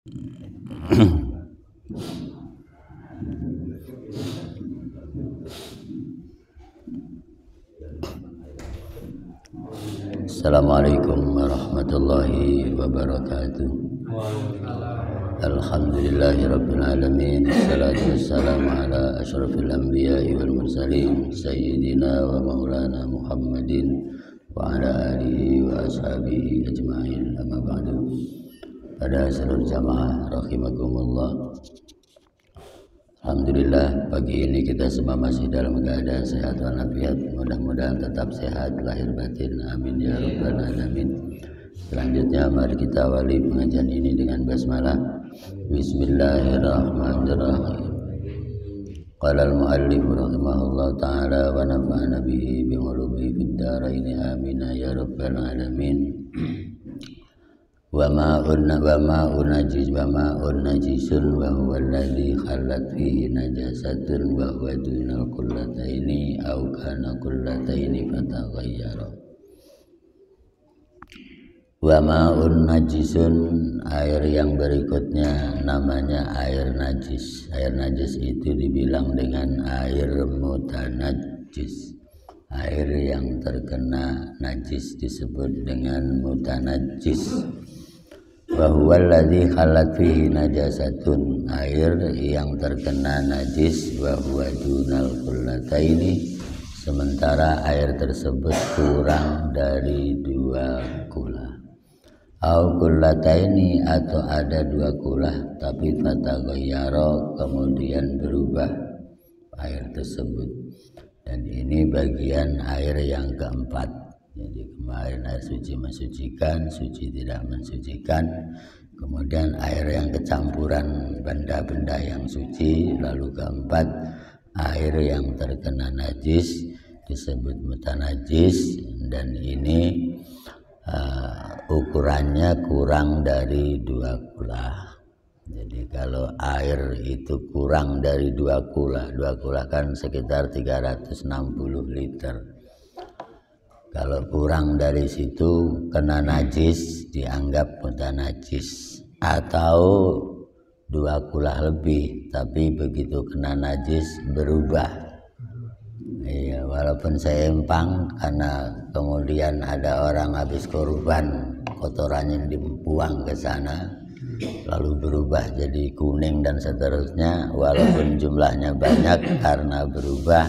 Assalamualaikum warahmatullahi wabarakatuh. Alhamdulillahirabbil alamin. Wassalatu wassalamu ala asyrafil anbiya'i wal mursalin sayyidina wa maulana Muhammadin wa ala alihi wa ashabihi ajma'in. Amma ba'du. Pada seluruh jamaah rahimakumullah. Alhamdulillah pagi ini kita semua masih dalam keadaan sehat walafiat. Mudah-mudahan tetap sehat lahir batin. Amin ya rabbal alamin. Selanjutnya mari kita awali pengajian ini dengan basmalah. Bismillahirrahmanirrahim. Qala al-muallif rahimahullah ta'ala wa nafa'ana bihi bi ulumihi fid dharain amin ya rabbal alamin. Wa ma'un najisun wa huwa alladhi khalat fihi najasatun wa huwa dunal kullataini aw kana kullataini fataghayyara. Wa ma'un najisun, air yang berikutnya namanya air najis. Air najis itu dibilang dengan air mutanajjis. Air yang terkena najis disebut dengan mutanajjis. Wa huwa alladhi khalat fihi najasatun, air yang terkena najis. Wa huwa dunal kullataini, sementara air tersebut kurang dari 2 kula. Au kullataini, atau ada 2 kula tapi fataghayyara, kemudian berubah air tersebut. Dan ini bagian air yang keempat. Jadi kemarin air suci mensucikan, suci tidak mensucikan. Kemudian air yang kecampuran benda-benda yang suci. Lalu keempat, air yang terkena najis disebut mutanajis. Dan ini ukurannya kurang dari 2 kula. Jadi kalau air itu kurang dari 2 kula, 2 kula kan sekitar 360 liter. Kalau kurang dari situ kena najis dianggap mutanajis. Atau 2 kula lebih tapi begitu kena najis berubah. Iya, walaupun seimbang, karena kemudian ada orang habis korban, kotorannya dibuang ke sana lalu berubah jadi kuning dan seterusnya. Walaupun jumlahnya banyak, karena berubah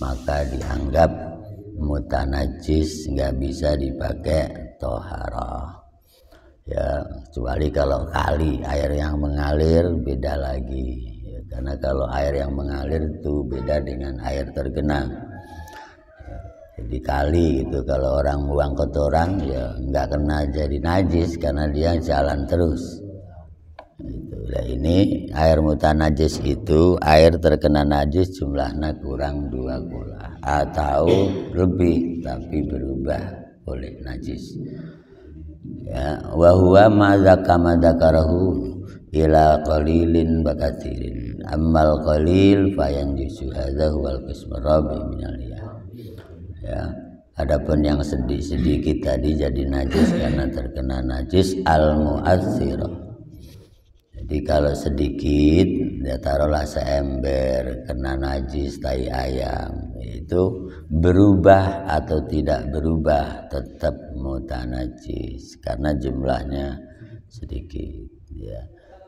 maka dianggap mutanajis, nggak bisa dipakai toharah. Ya, kecuali kalau kali, air yang mengalir beda lagi. Ya, karena kalau air yang mengalir itu beda dengan air tergenang. Jadi kali gitu, kalau orang buang kotoran ya nggak kena jadi najis karena dia jalan terus. Nah, ini air mutanajis itu air terkena najis jumlahnya kurang 2 kula atau lebih tapi berubah oleh najis. Ya, wa huwa ma zakama dzakarahu ila qalilin bakatsirin. Ammal qalil fayanjisu hadza huwal qismur rabi minal ya. Ya, adapun yang sedikit tadi jadi najis karena terkena najis al-mu'athirah. Jadi kalau sedikit, ya taruhlah seember kena najis tai ayam, itu berubah atau tidak berubah tetap mutanajis karena jumlahnya sedikit. Ya.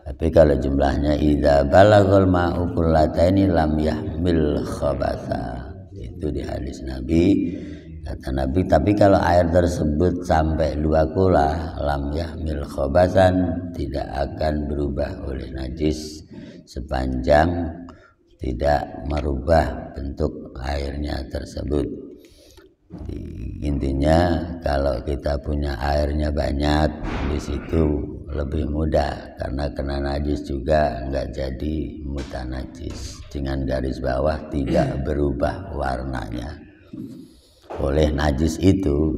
Tapi kalau jumlahnya idza balaghal ma'u kullataini lam yahmil khabatha, itu di hadis Nabi. Kata Nabi, tapi kalau air tersebut sampai 2 kula lam yahmil khobasan, tidak akan berubah oleh najis sepanjang tidak merubah bentuk airnya tersebut. Jadi, intinya kalau kita punya airnya banyak, di situ lebih mudah karena kena najis juga nggak jadi mutanajis. Dengan garis bawah tidak berubah warnanya oleh najis itu.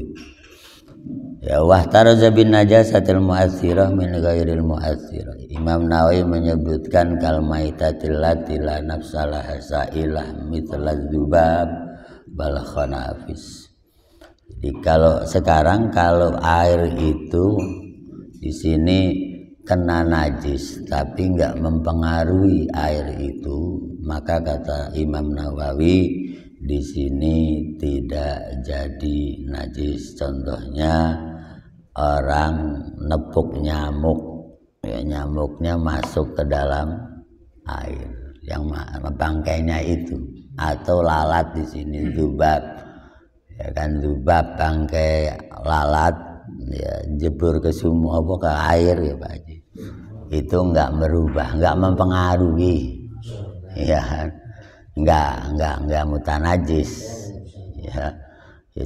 Ya, wahtaraza bin najasatil mu'athirah min ghairil mu'athirah. Imam Nawawi menyebutkan kal maitatil lati la nafsalah sa'ilah mithla dzubab bal khanafis. Jadi kalau sekarang kalau air itu di sini kena najis tapi nggak mempengaruhi air itu, maka kata Imam Nawawi di sini tidak jadi najis. Contohnya orang nepuk nyamuk, ya, nyamuknya masuk ke dalam air yang bangkainya itu, atau lalat di sini dzubab, ya kan, dzubab bangkai lalat ya jebur ke sumur apa ke air ya Pak Haji, itu nggak merubah, nggak mempengaruhi, ya nggak mutanajis, ya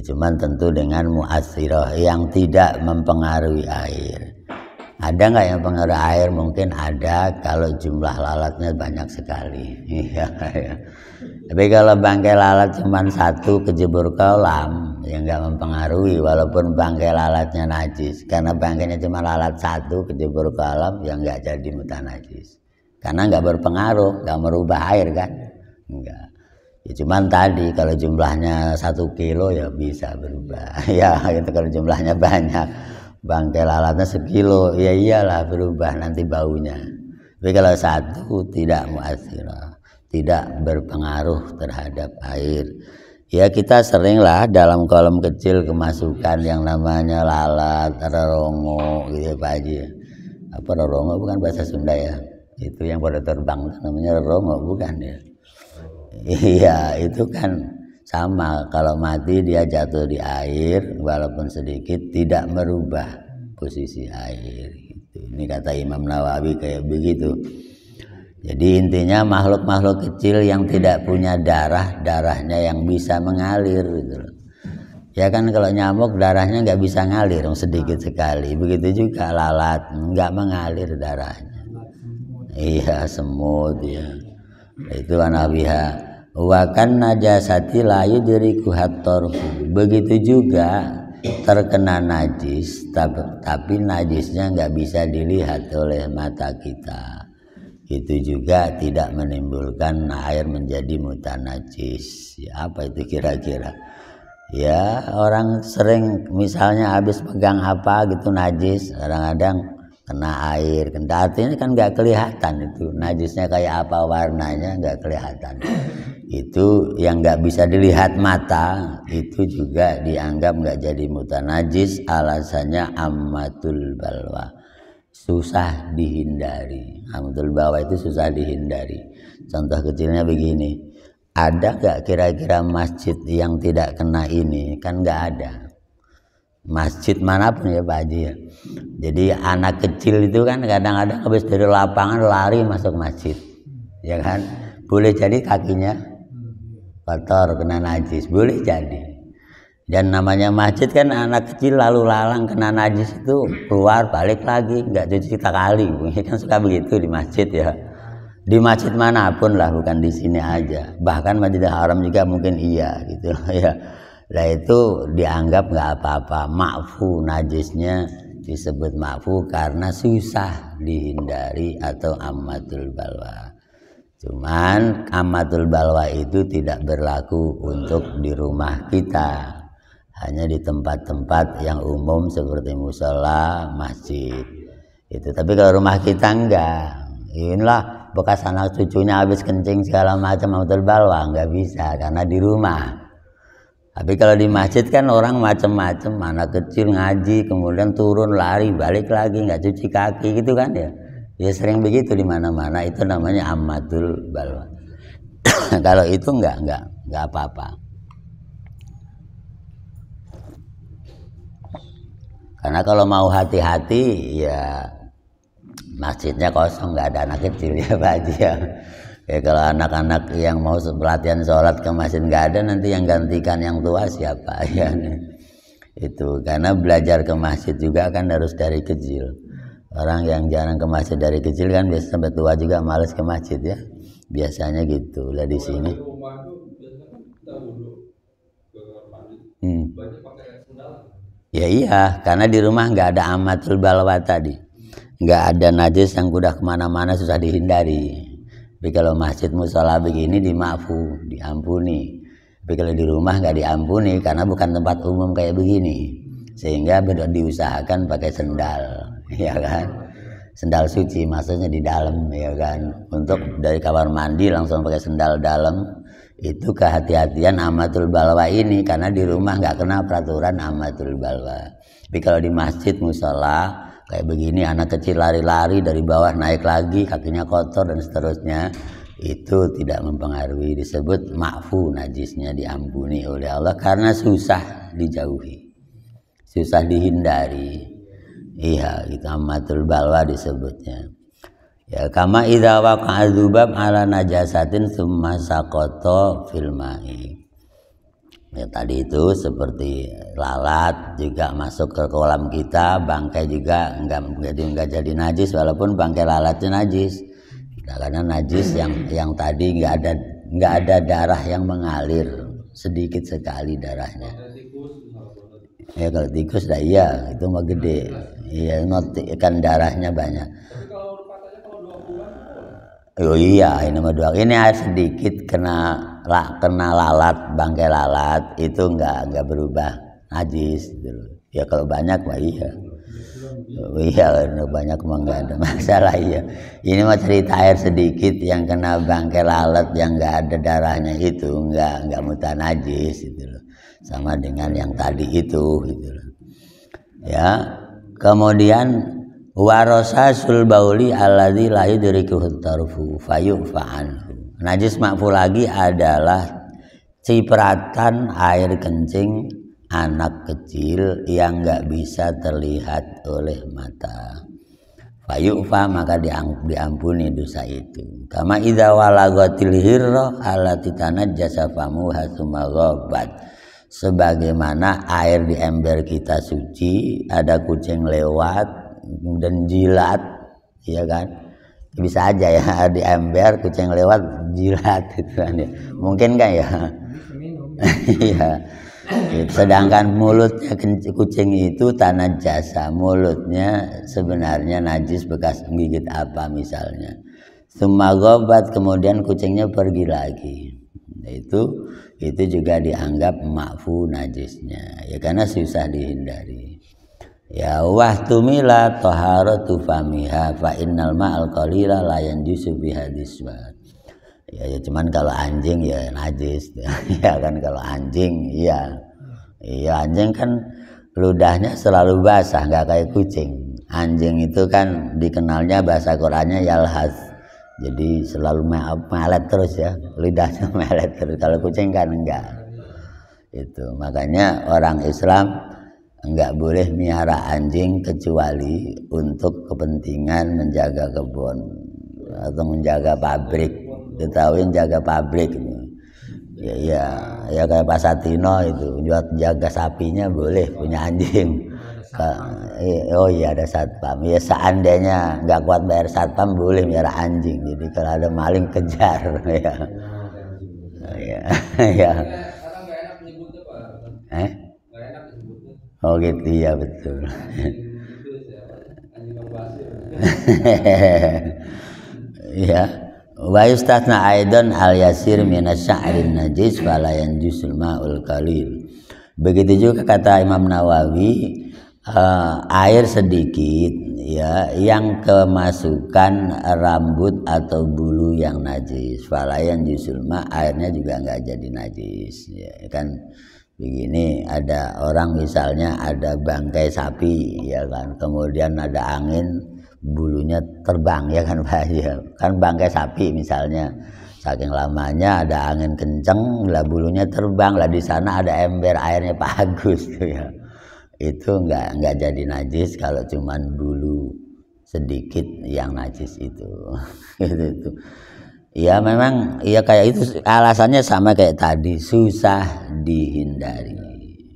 cuman tentu dengan mu'athirah yang tidak mempengaruhi air. Ada nggak yang pengaruh air? Mungkin ada kalau jumlah lalatnya banyak sekali. Tapi kalau bangkai lalat cuma satu kejebur kolam, ya nggak mempengaruhi walaupun bangkai lalatnya najis. Karena bangkainya cuma lalat satu kejebur kolam, ya nggak jadi mutanajis. Karena nggak berpengaruh, nggak merubah air kan? Enggak. Ya cuman tadi kalau jumlahnya 1 kilo ya bisa berubah. Ya itu kalau jumlahnya banyak. Bangkai lalatnya 1 kilo, ya iyalah berubah nanti baunya. Tapi kalau 1 tidak mu'athirah, tidak berpengaruh terhadap air. Ya kita seringlah dalam kolam kecil kemasukan yang namanya lalat, rorongo gitu ya Pak Haji. Apa rorongo? Bukan bahasa Sunda ya. Itu yang pada terbang namanya rorongo, bukan ya. Iya itu kan sama, kalau mati dia jatuh di air walaupun sedikit tidak merubah posisi air gitu. Ini kata Imam Nawawi kayak begitu. Jadi intinya makhluk-makhluk kecil yang tidak punya darah, darahnya yang bisa mengalir gitu loh. Ya kan kalau nyamuk darahnya nggak bisa ngalir, sedikit sekali. Begitu juga lalat nggak mengalir darahnya. Iya semut ya. Itu anabiha. Wa kan najasati la yudriku hator. Begitu juga terkena najis tapi najisnya nggak bisa dilihat oleh mata kita. Itu juga tidak menimbulkan air menjadi mutanajis. Ya, apa itu kira-kira? Ya orang sering misalnya habis pegang apa gitu najis, kadang-kadang kena air, kena artinya kan nggak kelihatan itu najisnya kayak apa warnanya, nggak kelihatan. Itu yang nggak bisa dilihat mata itu juga dianggap nggak jadi mutanajis. Alasannya ammatul balwa, susah dihindari. Ammatul balwa itu susah dihindari. Contoh kecilnya begini, ada nggak kira-kira masjid yang tidak kena ini? Kan nggak ada. Masjid manapun ya Pak Haji ya. Jadi anak kecil itu kan kadang-kadang habis dari lapangan lari masuk masjid, ya kan? Boleh jadi kakinya kotor kena najis, boleh jadi. Dan namanya masjid kan anak kecil lalu lalang kena najis itu keluar balik lagi nggak cuci kali, kan suka begitu di masjid ya. Di masjid manapun lah, bukan di sini aja. Bahkan Masjidil Haram juga mungkin iya gitu ya. Nah itu dianggap nggak apa-apa, ma'fu, najisnya disebut ma'fu karena susah dihindari atau ammatul balwa. Cuman ammatul balwa itu tidak berlaku untuk di rumah kita, hanya di tempat-tempat yang umum seperti musola, masjid itu. Tapi kalau rumah kita enggak, inilah bekas anak cucunya habis kencing segala macam ammatul balwa, nggak bisa karena di rumah. Tapi kalau di masjid kan orang macam-macam, anak kecil ngaji kemudian turun lari balik lagi nggak cuci kaki gitu kan ya. Ya sering begitu di mana-mana, itu namanya ammatul balwa. Kalau itu enggak apa-apa. Karena kalau mau hati-hati ya masjidnya kosong, nggak ada anak kecil ya Pak Haji ya. Ya kalau anak-anak yang mau pelatihan sholat ke masjid nggak ada, nanti yang gantikan yang tua siapa ya? Itu karena belajar ke masjid juga kan harus dari kecil. Orang yang jarang ke masjid dari kecil kan biasa sampai tua juga malas ke masjid ya. Biasanya gitu lah di sini. Ya iya, karena di rumah nggak ada ammatul balwa tadi, nggak ada najis yang udah kemana-mana susah dihindari. Tapi kalau masjid musola begini dimaafu, diampuni. Tapi kalau di rumah nggak diampuni karena bukan tempat umum kayak begini, sehingga diusahakan pakai sendal, ya kan? sendal suci, maksudnya di dalam ya kan. Untuk dari kamar mandi langsung pakai sendal dalam, itu kehati-hatian amatul balwa ini, karena di rumah nggak kena peraturan amatul balwa. Tapi kalau di masjid musola kayak begini, anak kecil lari-lari dari bawah naik lagi, kakinya kotor dan seterusnya, itu tidak mempengaruhi, disebut ma'fu, najisnya diampuni oleh Allah karena susah dijauhi, susah dihindari. Iya, itu amatul balwa disebutnya. Ya, kama idza waqa'a dzubab ala najasatin tsumma saqata fil ma'i. Ya, tadi itu seperti lalat juga masuk ke kolam kita, bangkai juga enggak jadi najis walaupun bangkai lalatnya najis. Karena najis yang tadi nggak ada darah yang mengalir, sedikit sekali darahnya. Ya kalau tikus dah iya, itu mah gede. Iya, kan darahnya banyak. Tapi kalau katanya kalau 2 bulan. Oh iya, ini mah 2. Ini air sedikit kena lalat, bangkai lalat itu nggak berubah najis gitu. Ya kalau banyak mah iya. Iya, banyak mah nggak ada masalah ya. Ini mah cerita air sedikit yang kena bangkai lalat yang nggak ada darahnya itu nggak muta najis gitu loh. Sama dengan yang tadi itu gitu loh. Ya, kemudian warasasul bauli alladzi la yudrikuhu tarfu fayufa'an. Najis ma'fu lagi adalah cipratan air kencing anak kecil yang nggak bisa terlihat oleh mata. Fayu'fa, maka diampuni dosa itu. Kama idza walagatil hirra allati tanajjasa famuha tsumma ghabat. Sebagaimana air di ember kita suci, ada kucing lewat dan jilat, ya kan? Bisa aja ya di ember kucing lewat jilat gitu kan ya. Mungkin kan ya? Iya. Sedangkan mulutnya kucing itu tanah jasa, mulutnya sebenarnya najis bekas gigit apa misalnya. Semagobat, kemudian kucingnya pergi lagi. Itu juga dianggap ma'fu najisnya, ya karena susah dihindari. Ya wahtumila taharatu famiha fa innal ma'al qalila la yanjusu bihadiswa. Ya cuman kalau anjing ya najis ya kan. Kalau anjing iya anjing kan ludahnya selalu basah, nggak kayak kucing. Anjing itu kan dikenalnya bahasa Qur'annya yalhaz, jadi selalu melet terus ya, lidahnya melet terus. Kalau kucing kan enggak. Itu makanya orang Islam enggak boleh miara anjing kecuali untuk kepentingan menjaga kebun atau menjaga pabrik. Ketahuin jaga pabrik ya kayak Pak Satino itu jaga sapinya boleh punya anjing. Oh iya ada satpam ya, seandainya nggak kuat bayar satpam boleh miara anjing, jadi kalau ada maling kejar ya. Ya. Oh gitu ya, betul. Ya. Wa yustatsna aidan al yasir minas sya'rin najis fala yanjusul ma'ul qalil. Begitu juga kata Imam Nawawi, air sedikit ya yang kemasukan rambut atau bulu yang najis, fala yanjusul ma, airnya juga enggak jadi najis ya kan. Begini, ada orang misalnya ada bangkai sapi ya kan, kemudian ada angin bulunya terbang ya kan Pak ya. Kan bangkai sapi misalnya saking lamanya ada angin kenceng lah bulunya terbang lah, di sana ada ember airnya bagus tuh ya. Itu enggak jadi najis kalau cuman bulu sedikit yang najis itu. Itu. Ya memang ya kayak itu alasannya sama kayak tadi, susah dihindari.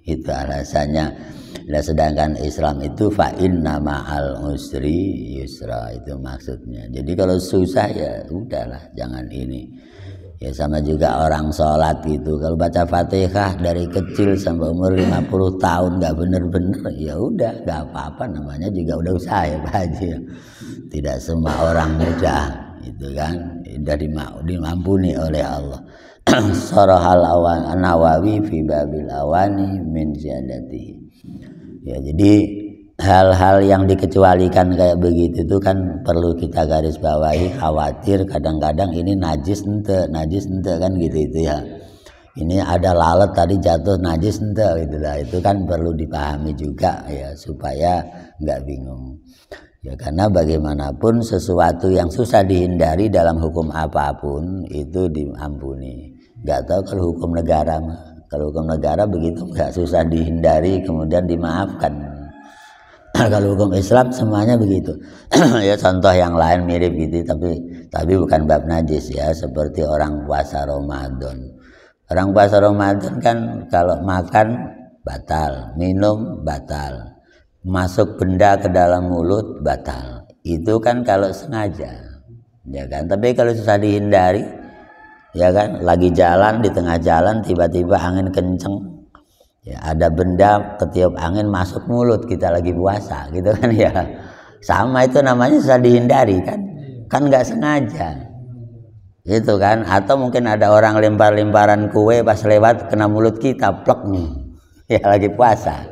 Itu alasannya. Nah, sedangkan Islam itu fa inna ma'al usri yusra, itu maksudnya. Jadi kalau susah ya udahlah, jangan ini. Ya sama juga orang sholat gitu, kalau baca Fatihah dari kecil sampai umur 50 tahun nggak bener-bener ya udah nggak apa-apa, namanya juga udah usaha ya Pak Haji. Tidak semua orang mudah itu kan, dimampuni oleh Allah. Sarahal Nawawi fi babil awani min ziyadati. Ya jadi hal-hal yang dikecualikan kayak begitu itu kan perlu kita garis bawahi. Khawatir kadang-kadang ini najis ente kan gitu itu ya. Ini ada lalat tadi jatuh najis ente gitu lah. Itu kan perlu dipahami juga ya supaya nggak bingung. Ya karena bagaimanapun sesuatu yang susah dihindari dalam hukum apapun itu diampuni. Nggak tahu kalau hukum negara mah. Kalau hukum negara begitu nggak susah dihindari kemudian dimaafkan. Kalau hukum Islam semuanya begitu. Ya contoh yang lain mirip gitu tapi bukan bab najis ya, seperti orang puasa Ramadan. Orang puasa Ramadan kan kalau makan batal, minum batal. Masuk benda ke dalam mulut batal. Itu kan kalau sengaja. Ya kan? Tapi kalau susah dihindari ya kan, lagi jalan di tengah jalan tiba-tiba angin kenceng. Ya, ada benda ketiup angin masuk mulut kita lagi puasa gitu kan ya. Sama itu namanya susah dihindari kan. Kan nggak sengaja. Gitu kan, atau mungkin ada orang lempar-lemparan kue pas lewat kena mulut kita plek nih. Ya lagi puasa.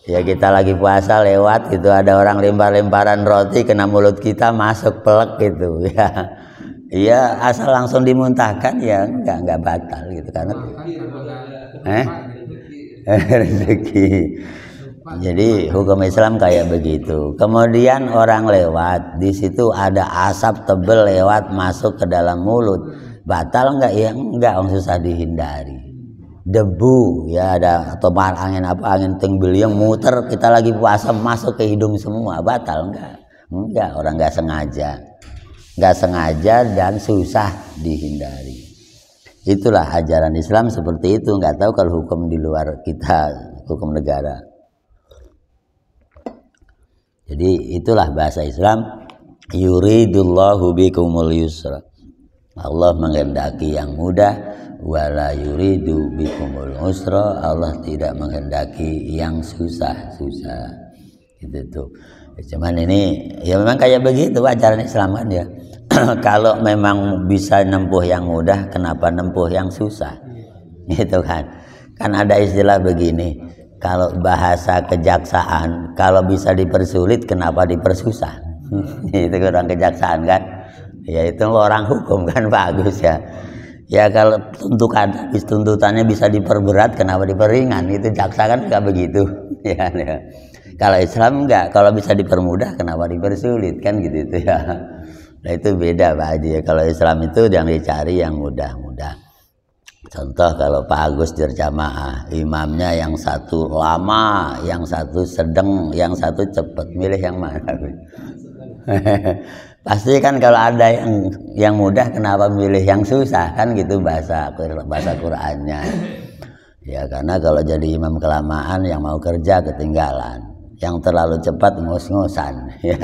Ya kita lagi puasa lewat gitu ada orang lempar-lemparan roti kena mulut kita masuk plek gitu ya. Iya asal langsung dimuntahkan ya enggak batal gitu karena rezeki. Jadi hukum Islam kayak begitu. Kemudian orang lewat, di situ ada asap tebel lewat masuk ke dalam mulut. Batal enggak? Ya enggak, susah dihindari. Debu ya ada atau angin angin tengbeliung muter kita lagi puasa masuk ke hidung semua. Batal enggak? Enggak, orang enggak sengaja. Enggak sengaja dan susah dihindari. Itulah ajaran Islam seperti itu. Enggak tahu kalau hukum di luar kita, hukum negara. Jadi itulah bahasa Islam, yuridullahu bikumul yusra. Allah menghendaki yang mudah, wala yuridu bikumul usra. Allah tidak menghendaki yang susah-susah. Gitu tuh. Cuman ini ya memang kayak begitu ajaran Islam kan ya. Kalau memang bisa nempuh yang mudah, kenapa nempuh yang susah? Gitu kan. Kan ada istilah begini. Kalau bahasa kejaksaan, kalau bisa dipersulit, kenapa dipersusah? Itu orang kejaksaan kan? Ya itu orang hukum kan bagus ya. Ya kalau tuntutannya bisa diperberat, kenapa diperingan? Itu jaksa kan nggak begitu. Ya. Kalau Islam enggak, kalau bisa dipermudah, kenapa dipersulit kan gitu itu ya. Nah itu beda Pak Haji ya. Kalau Islam itu yang dicari yang mudah-mudah. Contoh kalau Pak Agus berjamaah, imamnya yang satu lama, yang satu sedang, yang satu cepat, milih yang mana? Pasti kan kalau ada yang mudah, kenapa milih yang susah kan gitu bahasa Qur'annya. Ya karena kalau jadi imam kelamaan yang mau kerja ketinggalan, yang terlalu cepat ngos-ngosan, ya.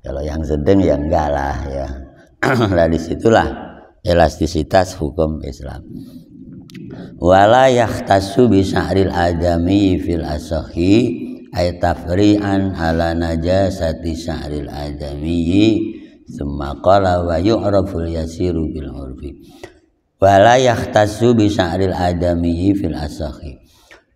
Kalau yang sedang ya enggak lah ya. Nah disitulah elastisitas hukum Islam. Wala yahtassu bi sya'ril adami fil asahi ay tafri'an ala najasati sya'ril adami summa qala wa yu'raful yasiru bil urfi. Wala yahtassu bi sya'ril adami fil asahi.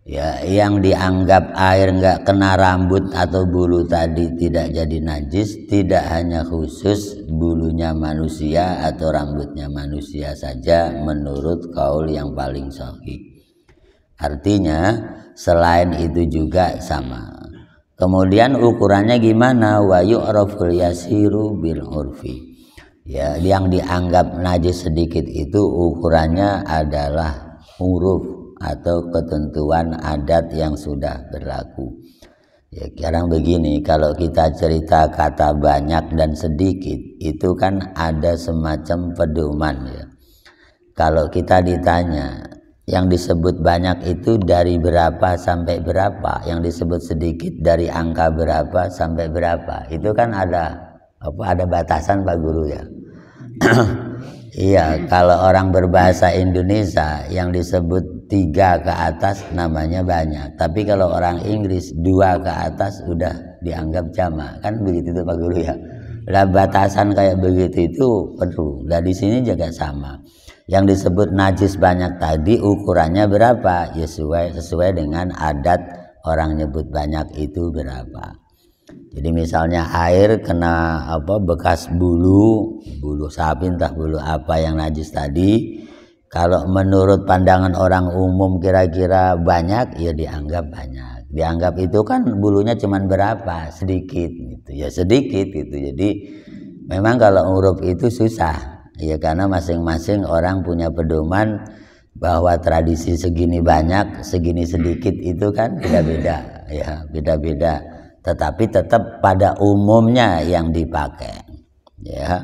Ya, yang dianggap air enggak kena rambut atau bulu tadi tidak jadi najis, tidak hanya khusus bulunya manusia atau rambutnya manusia saja menurut kaul yang paling sahih. Artinya selain itu juga sama. Kemudian ukurannya gimana? Wa yu'raful yasiru bil urfi. Ya, yang dianggap najis sedikit itu ukurannya adalah uruf atau ketentuan adat yang sudah berlaku. Ya, sekarang begini, kalau kita cerita kata banyak dan sedikit, itu kan ada semacam pedoman ya. Kalau kita ditanya, yang disebut banyak itu dari berapa sampai berapa, yang disebut sedikit dari angka berapa sampai berapa, itu kan ada batasan Pak Guru ya. Iya, kalau orang berbahasa Indonesia yang disebut 3 ke atas namanya banyak. Tapi kalau orang Inggris 2 ke atas udah dianggap jamak. Kan begitu tuh Pak Guru ya. Lah batasan kayak begitu itu perlu. Dan di sini juga sama. Yang disebut najis banyak tadi ukurannya berapa? Ya sesuai dengan adat orang nyebut banyak itu berapa. Jadi misalnya air kena bekas bulu sapi entah bulu apa yang najis tadi, kalau menurut pandangan orang umum kira-kira banyak, ya dianggap banyak. Dianggap itu kan bulunya cuman berapa, sedikit gitu. Ya sedikit gitu. Jadi memang kalau uruf itu susah. Ya karena masing-masing orang punya pedoman bahwa tradisi segini banyak, segini sedikit itu kan beda-beda, ya beda-beda. Tetapi tetap pada umumnya yang dipakai. Ya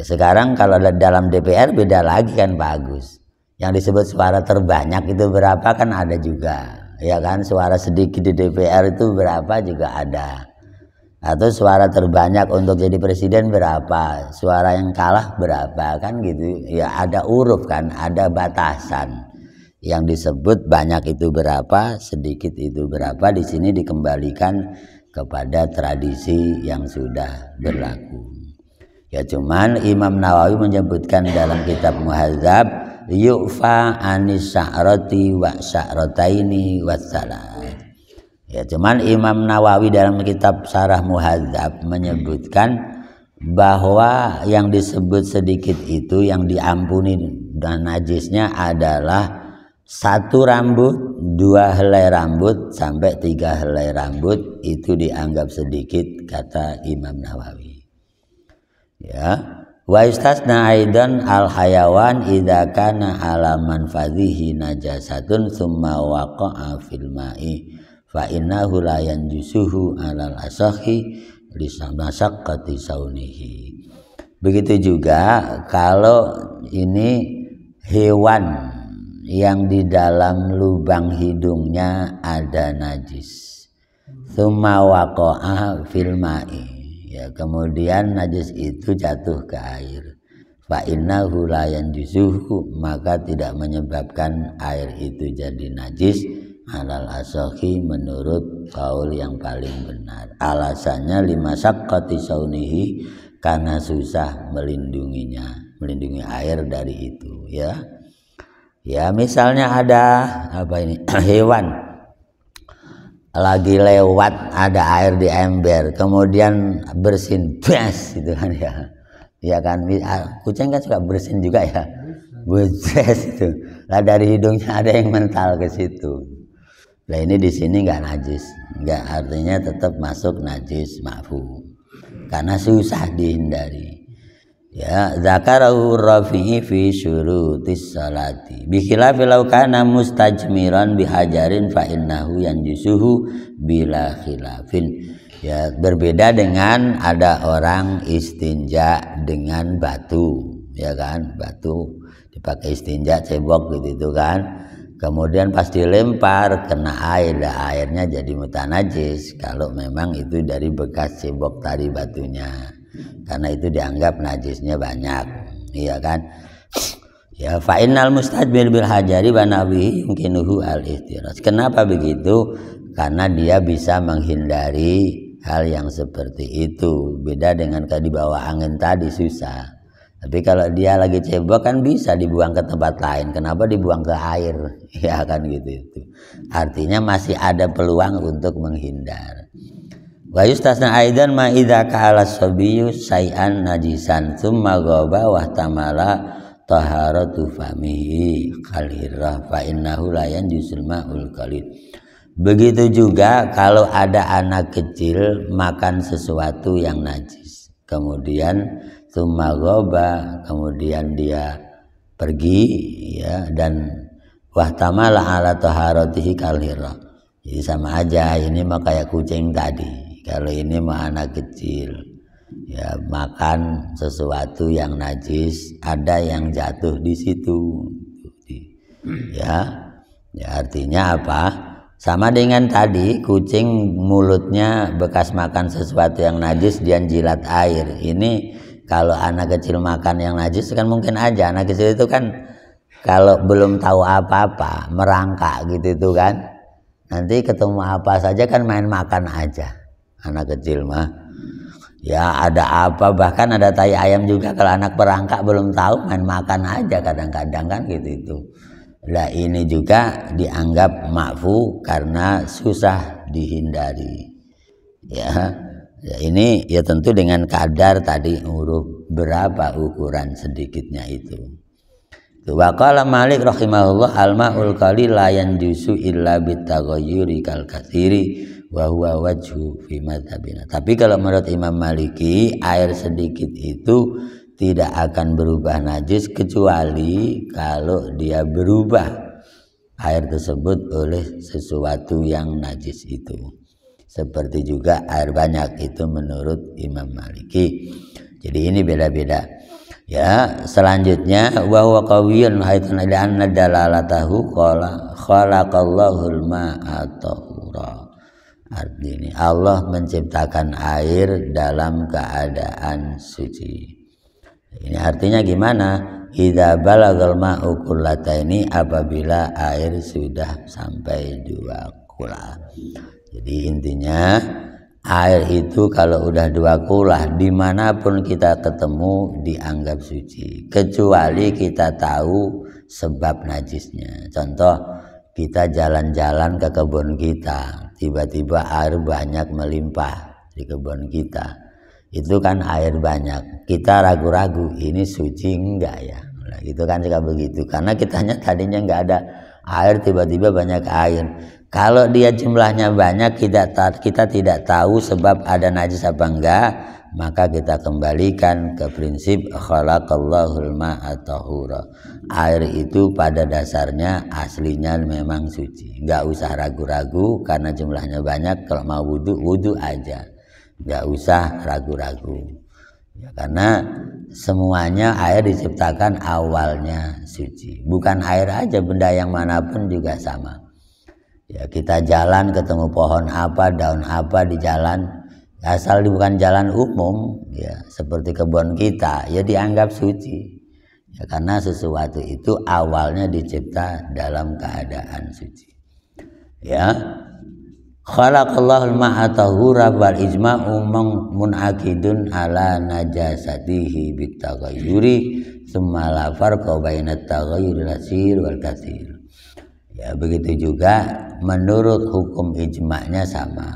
sekarang kalau dalam DPR beda lagi kan Pak Agus. Yang disebut suara terbanyak itu berapa kan ada juga, ya kan. Suara sedikit di DPR itu berapa juga ada. Atau suara terbanyak untuk jadi presiden berapa, suara yang kalah berapa kan gitu. Ya ada uruf kan, ada batasan. Yang disebut banyak itu berapa, sedikit itu berapa, di sini dikembalikan kepada tradisi yang sudah berlaku. Ya cuman Imam Nawawi menyebutkan dalam kitab Muhadzab, yu'fa anis sya'rati wa sya'rataini wassalat. Ya cuman Imam Nawawi dalam kitab Syarah Muhadzab menyebutkan bahwa yang disebut sedikit itu yang diampuni dan najisnya adalah 1 rambut, 2 helai rambut sampai 3 helai rambut itu dianggap sedikit kata Imam Nawawi. Ya, wa istasna aidan al hayawan idza kana ala manfadhihi najasatun tsumma waqa'a fil ma'i fa innahu la yanjusuhu alal asahi lisamasyaqqati saunihi. Begitu juga kalau ini hewan yang di dalam lubang hidungnya ada najis, tsumma waqa'a fil ma'i, ya kemudian najis itu jatuh ke air, fa innahu la yanjusuhu, maka tidak menyebabkan air itu jadi najis alal asahi menurut kaul yang paling benar. Alasannya limasyaqqati saunihi, karena susah melindunginya, melindungi air dari itu, ya. Ya misalnya ada hewan lagi lewat, ada air di ember, kemudian bersin bes gitu kan ya. Ya kan, kucing kan suka bersin juga ya. Bes itu. Lah dari hidungnya ada yang mental ke situ. Nah ini di sini nggak najis, nggak, artinya tetap masuk najis ma'fu karena susah dihindari. Ya zakarahu Rafi'i fi syurutis salati bi khilafi law kana mustajmiran bihajarin fa innahu yanjusuhu bila khilafin. Ya berbeda dengan ada orang istinja dengan batu, ya kan, batu dipakai istinja cebok gitu kan. Kemudian pas dilempar kena air, airnya jadi mutanajis kalau memang itu dari bekas cebok tadi batunya, karena itu dianggap najisnya banyak, iya kan. Ya fa innal mustadbir bil hajari wa nawi yumkinuhu al ihtiras. Kenapa begitu? Karena dia bisa menghindari hal yang seperti itu. Beda dengan kalau dibawa angin tadi susah. Tapi kalau dia lagi cebok kan bisa dibuang ke tempat lain. Kenapa dibuang ke air? Ya kan gitu itu. Artinya masih ada peluang untuk menghindar. Wa yustasna aidan ma idza ka'ala sabiyyu syai'an najisan tsumma ghaba wa tamala taharatu famihi qalirah fa innahu la yanjusul ma'ul qalil. Begitu juga kalau ada anak kecil makan sesuatu yang najis, kemudian tsumma ghaba, kemudian dia pergi, ya, dan wahtamala ala taharatihi qalirah. Jadi sama aja, ini mah kayak kucing tadi. Kalau ini mah anak kecil, ya makan sesuatu yang najis, ada yang jatuh di situ, ya artinya apa? Sama dengan tadi kucing mulutnya bekas makan sesuatu yang najis dia jilat air. Ini kalau anak kecil makan yang najis kan mungkin aja anak kecil itu kan kalau belum tahu apa-apa merangkak gitu itu kan. Nanti ketemu apa saja kan main makan aja. Anak kecil mah ya ada apa, bahkan ada tai ayam juga kalau anak perangkak belum tahu main makan aja kadang-kadang kan gitu itu. Nah ini juga dianggap ma'fu karena susah dihindari. Ya, ini ya tentu dengan kadar tadi huruf berapa ukuran sedikitnya itu. Wa qala Malik rahimahullah al-ma'ul qalil la yanjusu illa bitaghayyuri kal katsiri wa huwa wajhu fi madzhabina. Tapi kalau menurut Imam Maliki air sedikit itu tidak akan berubah najis kecuali kalau dia berubah air tersebut oleh sesuatu yang najis itu. Seperti juga air banyak itu menurut Imam Maliki. Jadi ini beda-beda. Ya, selanjutnya wa huwa qawiyyun haitsu anna dalalatahu qala khalaqallahul ma'a tahura. Artinya Allah menciptakan air dalam keadaan suci. Ini artinya gimana? Idza balagal ma'u qullataini, apabila air sudah sampai 2 kula. Jadi intinya air itu kalau udah 2 kula dimanapun kita ketemu dianggap suci, kecuali kita tahu sebab najisnya. Contoh, kita jalan-jalan ke kebun kita, tiba-tiba air banyak melimpah di kebun kita, itu kan air banyak, kita ragu-ragu ini suci enggak ya. Nah, itu kan juga begitu, karena tadinya enggak ada air, tiba-tiba banyak air. Kalau dia jumlahnya banyak, kita tidak tahu sebab ada najis apa enggak, maka kita kembalikan ke prinsip khalaqallahul ma'a tahura. Air itu pada dasarnya aslinya memang suci, enggak usah ragu-ragu karena jumlahnya banyak. Kalau mau wudu aja, enggak usah ragu-ragu ya, karena semuanya air diciptakan awalnya suci. Bukan air aja, benda yang manapun juga sama. Ya, kita jalan ketemu pohon apa, daun apa di jalan, asal bukan jalan umum ya, seperti kebun kita, ya dianggap suci ya, karena sesuatu itu awalnya dicipta dalam keadaan suci ya. Khalaqallahul ma'a tahura wal ijma'u munakidun ala najasatihi bitaghayyuri tsumma la farqa bainat taghayyuril yasir wal katsir. Ya, begitu juga menurut hukum ijma'nya sama,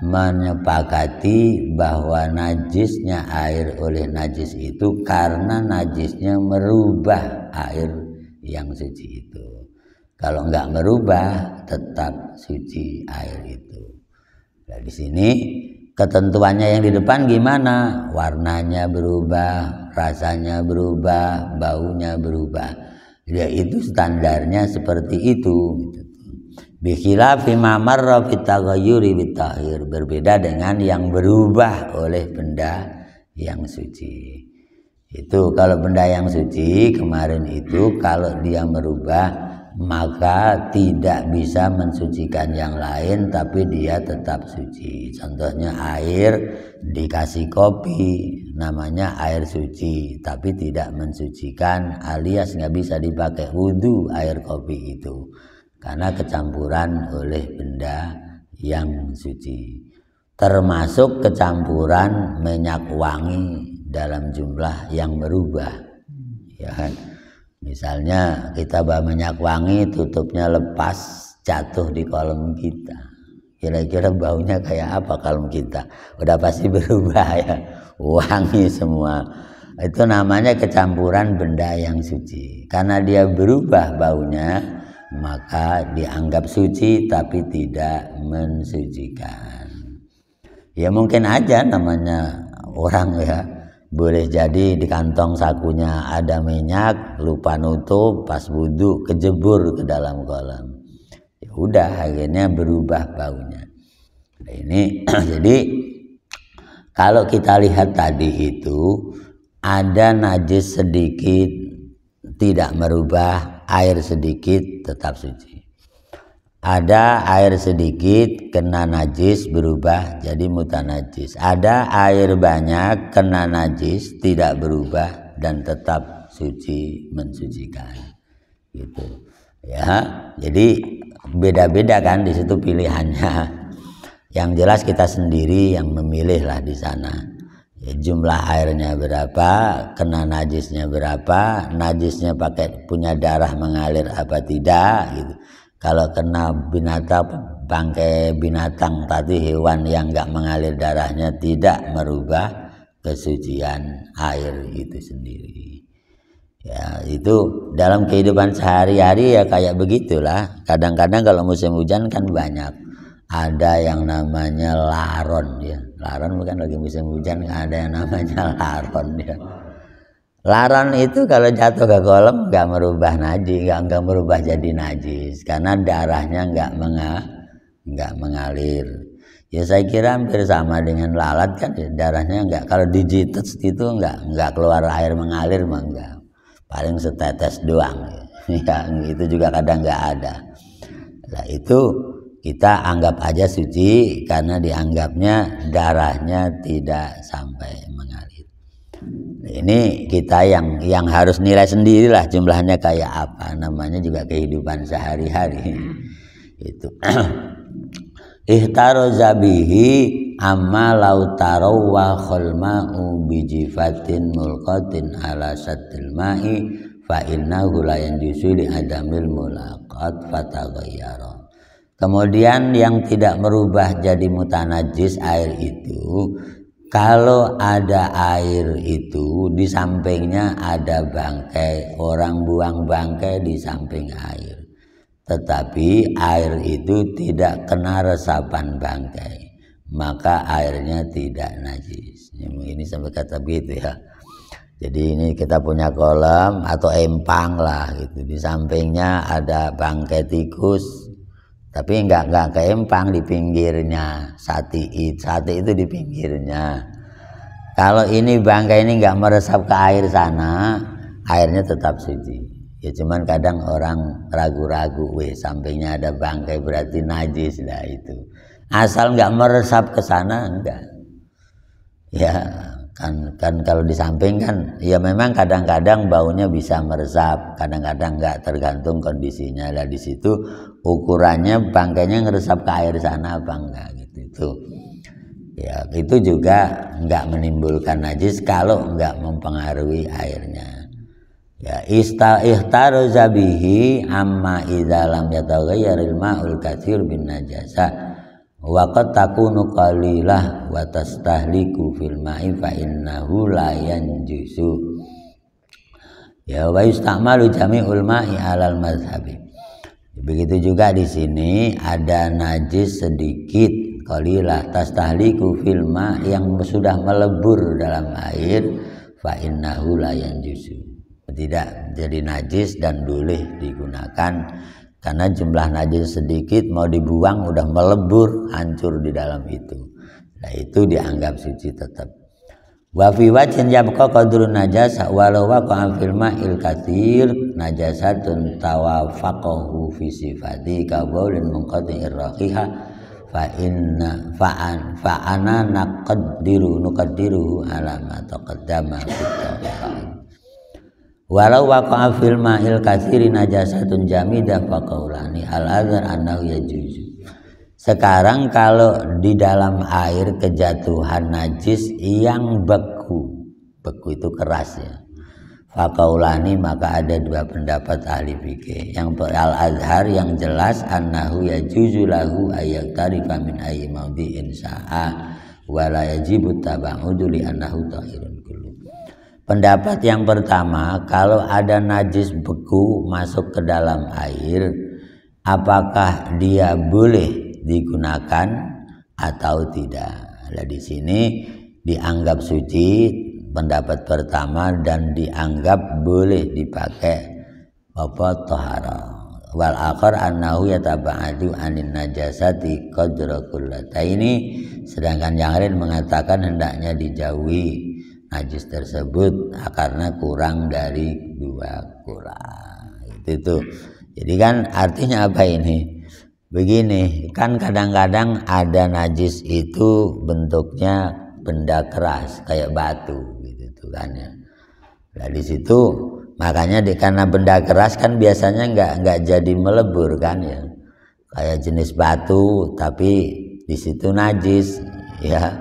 menyepakati bahwa najisnya air oleh najis itu karena najisnya merubah air yang suci itu. Kalau enggak merubah tetap suci air itu. Nah, di sini ketentuannya yang di depan gimana? Warnanya berubah, rasanya berubah, baunya berubah. Ya, itu standarnya seperti itu. Bi khilafi ma marra fi taghayyuri bitahhir, berbeda dengan yang berubah oleh benda yang suci. Itu kalau benda yang suci kemarin itu kalau dia merubah maka tidak bisa mensucikan yang lain, tapi dia tetap suci. Contohnya air dikasih kopi, namanya air suci, tapi tidak mensucikan, alias nggak bisa dipakai wudhu air kopi itu, karena kecampuran oleh benda yang suci. Termasuk kecampuran minyak wangi dalam jumlah yang berubah, ya kan? Misalnya kita bawa minyak wangi, tutupnya lepas, jatuh di kolom kita, kira-kira baunya kayak apa kolom kita? Udah pasti berubah ya, wangi semua. Itu namanya kecampuran benda yang suci. Karena dia berubah baunya, maka dianggap suci tapi tidak mensucikan. Ya mungkin aja namanya orang ya, boleh jadi di kantong sakunya ada minyak, lupa nutup, pas wudhu kejebur ke dalam kolam. Ya udah akhirnya berubah baunya. Nah, ini jadi kalau kita lihat tadi itu ada najis sedikit tidak merubah, air sedikit tetap suci. Ada air sedikit kena najis berubah jadi mutanajis. Ada air banyak kena najis tidak berubah dan tetap suci mensucikan. Gitu. Ya, jadi beda-beda kan di situ pilihannya. Yang jelas kita sendiri yang memilih lah di sana. Ya, jumlah airnya berapa, kena najisnya berapa, najisnya punya darah mengalir apa tidak gitu. Kalau kena bangkai binatang tadi, hewan yang enggak mengalir darahnya, tidak merubah kesucian air itu sendiri. Ya, itu dalam kehidupan sehari-hari ya kayak begitulah. Kadang-kadang kalau musim hujan kan banyak ada yang namanya laron ya. Laron bukan lagi musim hujan, ada yang namanya laron ya. Laron itu kalau jatuh ke kolam nggak merubah najis, nggak merubah jadi najis karena darahnya nggak mengalir. Ya saya kira hampir sama dengan lalat kan ya, darahnya nggak, kalau dijitet itu nggak keluar air mengalir mah enggak, paling setetes doang ya. Itu juga kadang nggak ada. Nah itu kita anggap aja suci karena dianggapnya darahnya tidak sampai mengalir. Ini kita yang harus nilai sendirilah jumlahnya kayak apa, namanya juga kehidupan sehari-hari itu. Ihtaroza bihi amma law taraw wa khalma'u bijifatin mulqatin ala satil ma'i fa innahu la yanjusu li adamil mulaqat fataghayyara. Kemudian yang tidak merubah jadi mutanajis air itu, kalau ada air itu di sampingnya ada bangkai, orang buang bangkai di samping air, tetapi air itu tidak kena resapan bangkai, maka airnya tidak najis. Ini sampai kata begitu ya. Jadi ini kita punya kolam atau empang lah gitu, di sampingnya ada bangkai tikus, tapi enggak ke empang, di pinggirnya sate itu di pinggirnya. Kalau ini bangkai ini enggak meresap ke air sana, airnya tetap suci. Ya cuman kadang orang ragu-ragu, sampingnya ada bangkai berarti najis lah itu. Asal enggak meresap ke sana enggak. Ya kan kalau di samping kan ya memang kadang-kadang baunya bisa meresap, kadang-kadang enggak, tergantung kondisinya. Lah di situ ukurannya bangkainya ngeresap ke air sana apa enggak gitu itu. Ya itu juga enggak menimbulkan najis kalau enggak mempengaruhi airnya. Ya ihtaroza bihi amma idza lam yataghayyaril ma'ul katsir bin najasa wa qad takunu qalilah wa tastahliku fil ma'i fa innahu la yanjusu. Ya wa yustamalu jami'ul ma'i 'alal mazhabi. Begitu juga di sini ada najis sedikit, qalilah tastahliku fil ma' yang sudah melebur dalam air, fa innahu la yanjusu, tidak jadi najis dan boleh digunakan karena jumlah najis sedikit, mau dibuang udah melebur hancur di dalam itu. Nah itu dianggap suci tetap. Wa fi wajhin yabqa qadrun najasa walau waqa'a fil ma'il katsir najasatun tawafaqahu fi sifati ka baulin munqati'ir raqiha fa ana nuqaddiruhu ala ma taqaddama fit tawafaq. Walau waqa'a fil ma'il katsiri najasatun jamidah fa qaulani al-adzhar annahu yajuzu. Sekarang kalau di dalam air kejatuhan najis yang beku itu keras ya, fa qaulani, maka ada dua pendapat ahli fikih. Yang al-adzhar yang jelas annahu yajuzu lahu ayaktarifa min ayyi mawdi'in sa'a wa la yajibu tabaudu li annahu tahirun kullu. Pendapat yang pertama, kalau ada najis beku masuk ke dalam air, apakah dia boleh digunakan atau tidak? Nah, di sini dianggap suci pendapat pertama dan dianggap boleh dipakai tahara. Wal akhar annahu yataba'adu anin najasati qadra kullataini, sedangkan yang lain mengatakan hendaknya dijauhi najis tersebut karena kurang dari 2 kula. Itu. Jadi kan artinya apa ini? Begini, kan kadang-kadang ada najis itu bentuknya benda keras kayak batu gitu kan ya. Nah di situ makanya karena benda keras kan biasanya enggak jadi melebur kan ya. Kayak jenis batu tapi di situ najis ya.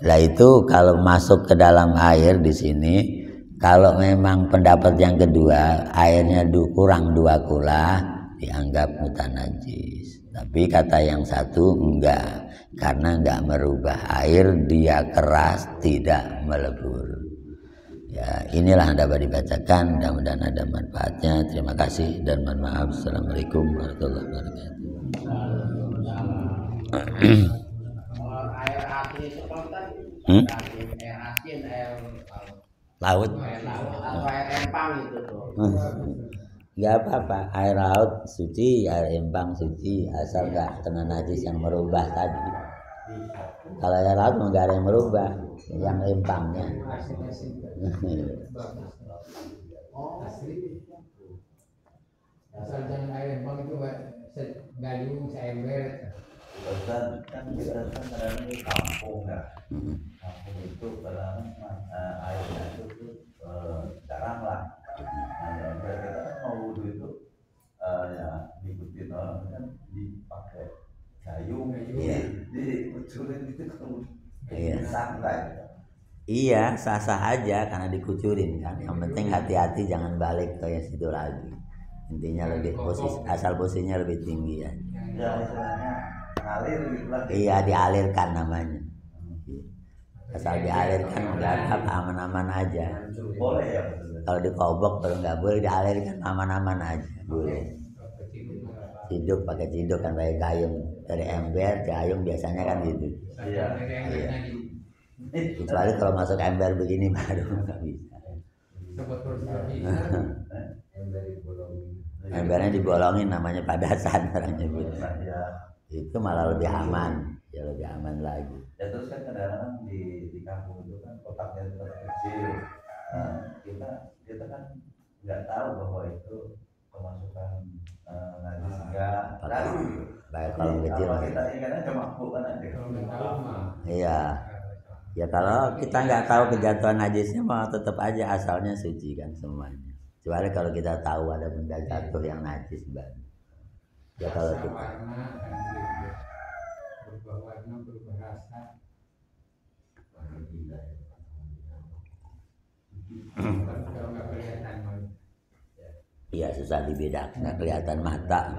Lah itu kalau masuk ke dalam air di sini, kalau memang pendapat yang kedua airnya kurang 2 kula dianggap mutanajis. Tapi kata yang satu enggak, karena enggak merubah air, dia keras tidak melebur. Ya, inilah yang dapat dibacakan, mudah-mudahan ada manfaatnya. Terima kasih dan mohon maaf. Assalamualaikum warahmatullahi wabarakatuh. Air asin spontan, air asin, air Laut. atau air empang itu tuh. Enggak apa-apa, air laut suci, air empang suci, asal enggak kena najis yang merubah tadi. Kalau air laut enggak ada yang merubah, yang empangnya. Asal jangan air empang itu gayung seember. Kan kita kan kadang di kampung ya. Kampung itu kadang airnya itu jarang lah. Nah, kita kan mau wudhu itu ya diikutin orang kan dipakai gayung, dikucurin gitu kan santai. Iya, sah-sah aja karena dikucurin kan. Yang penting hati-hati jangan balik ke situ lagi. Intinya lebih asal posisinya lebih tinggi ya. Ya istilahnya ngalir gitu lah. Iya, dialirkan namanya. Asal dialirkan enggak apa aman-aman aja. Boleh ya. Kalau dikobok kalau nggak boleh dialirkan aman-aman aja. Boleh. Ciduk pakai ciduk kan pakai gayung dari ember, gayung biasanya kan gitu. Iya. Kecuali kalau masuk ember begini baru nggak bisa. Embernya dibolongin namanya padasan orang nyebut. Itu malah lebih aman, ya lebih aman lagi. Ya terus kan kadang-kadang di kampung itu kan kotaknya tetap kecil. Nah, kita kan nggak tahu bahwa itu kemasukan najis enggak. Baik kalau kecil. Kalau kita ingatnya cuma bukan aja. Iya. Ya kalau kita nggak tahu kejatuhan najisnya mah tetap aja asalnya suci kan semuanya. Kecuali kalau kita tahu ada benda jatuh yang najis banget. Ya kalau kita berubah warna, berubah rasa. Kalau nggak kelihatan, iya susah dibedakan, nggak kelihatan mata.